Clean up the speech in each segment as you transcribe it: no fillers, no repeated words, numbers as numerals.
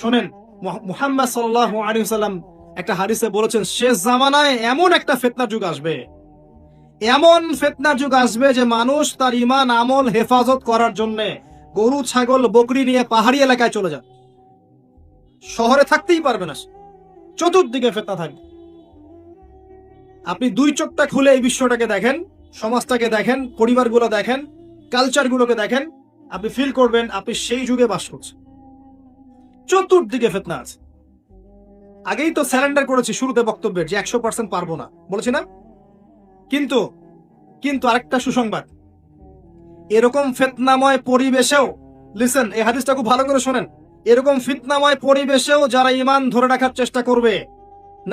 শোনেন, মুহাম্মদ সাল্লাল্লাহু আলাইহি ওয়াসাল্লাম একটা হাদিসে বলেছেন, শেষ জামানায় এমন একটা ফিতনার যুগ আসবে, এমন ফিতনার যুগ আসবে যে মানুষ তার ঈমান আমল হেফাজত করার জন্য গরু ছাগল বকরি নিয়ে পাহাড়ি এলাকায় চলে যান, শহরে থাকতেই পারবে না, চতুর্দিকে ফিতনা থাকবে। আপনি দুই চোখটা খুলে এই বিশ্বটাকে দেখেন, সমাজটাকে দেখেন, পরিবারগুলো দেখেন, কালচারগুলোকে দেখেন, আপনি ফিল করবেন আপনি সেই যুগে বাস করছেন। চতুর্দিকে ফিতনা আছে। আগেই তো স্যারেন্ডার করেছি শুরুতে বক্তব্যের যে 100% পারবো না, বলেছি না? কিন্তু কিন্তু আরেকটা সুসংবাদ, এরকম ফিতনাময় পরিবেশেও, লিসেন, এই হাদিসটা খুব ভালো করে শোনেন, এরকম ফিতনাময় পরিবেশেও যারা ঈমান ধরে রাখার চেষ্টা করবে,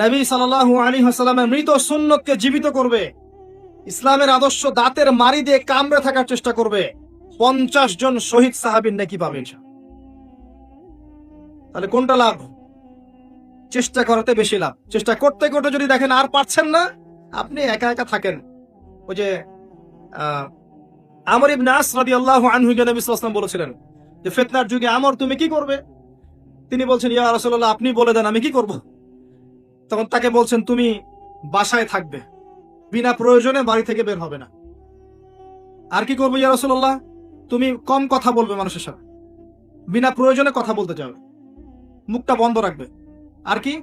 নবী সাল্লাল্লাহু আলাইহি ওয়াসাল্লামের মৃত সুন্নতকে জীবিত করবে, ইসলামের আদর্শ দাঁতের মারি দিয়ে কামড়ে থাকার চেষ্টা করবে, 50 জন শহীদ সাহাবীর নেকি পাবেন। তাহলে কোনটা লাভ? চেষ্টা করাতে বেশি লাভ। চেষ্টা করতে করতে যদি দেখেন আর পারছেন না, আপনি একা একা থাকেন। ওই যে আমর ইবনে আস রাদিয়াল্লাহু আনহু কে নবী সাল্লাল্লাহু আলাইহি ওয়াসাল্লাম বলেছিলেন যে ফিতনার যুগে আমর তুমি কি করবে? তিনি বলছেন, ইয়া রাসূলুল্লাহ আপনি বলে দেন আমি কি করব? তখন তাকে বলছেন, তুমি বাসায় থাকবে, বিনা প্রয়োজনে বাড়ি থেকে বের হবে না। আর কি করবো ইয়া রাসূলুল্লাহ? তুমি কম কথা বলবে মানুষের সাথে, বিনা প্রয়োজনে কথা বলতে যাবে, মুখটা বন্ধ রাখবে। আর কি?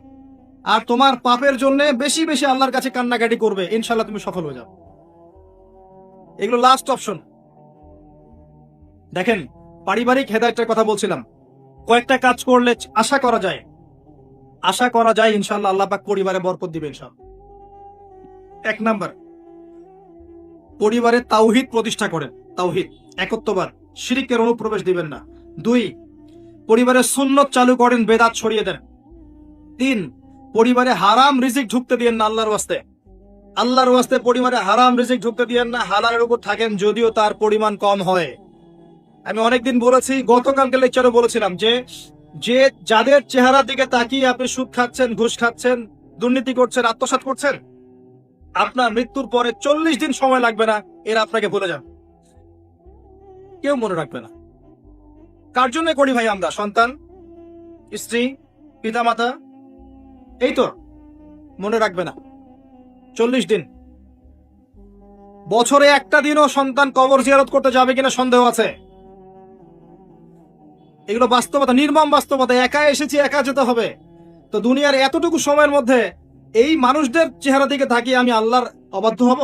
আর তোমার পাপের জন্য বেশি বেশি আল্লাহর কাছে কান্নাকাটি করবে, ইনশাআল্লাহ তুমি সফল হয়ে যাবে। এগুলো লাস্ট অপশন। দেখেন, পারিবারিক হেদায়েতের কথা বলছিলাম, কয়েকটা কাজ করলে আশা করা যায় ইনশাআল্লাহ আল্লাহ পাক পরিবারে বরকত দিবে ইনশাআল্লাহ। 1 নাম্বার, পরিবারে তাওহীদ প্রতিষ্ঠা করেন, তাওহীদ, একত্ববাদ, শিরকের অনুপ্রবেশ দিবেন না। 2, পরিবারে সুন্নত চালু করেন, বেদাত ছড়িয়ে দেন। 3, পরিবারে হারাম রিজিক ঢুকতে দিয়েন না, আল্লাহর ওয়াস্তে পরিবারে হারাম রিজিক ঢুকতে দিয়েন না। হালালের উপর থাকেন যদিও তার পরিমাণ কম হয়। আমি অনেকদিন বলেছি, গতকালকে লেকচারে বলেছিলাম যে যাদের চেহারার দিকে তাকিয়ে আপনি সুদ খাচ্ছেন, ঘুষ খাচ্ছেন, দুর্নীতি করছেন, আত্মসাৎ করছেন, আপনার মৃত্যুর পরে 40 দিন সময় লাগবে না এরা আপনাকে ভুলে যান, কেউ মনে রাখবে না। কার জন্য করি ভাই আমরা? সন্তান, স্ত্রী, পিতামাতা, এই তো মনে রাখবে না। 40 দিন, বছরে একটা দিনও সন্তান কবর জিয়ারত করতে যাবে কিনা সন্দেহ আছে। এগুলো বাস্তবতা, নির্মম বাস্তবতা। একা এসেছি, একা যেতে হবে। তো দুনিয়ার এতটুকু সময়ের মধ্যে এই মানুষদের চেহারা দিকে তাকিয়ে আমি আল্লাহর অবাধ্য হব?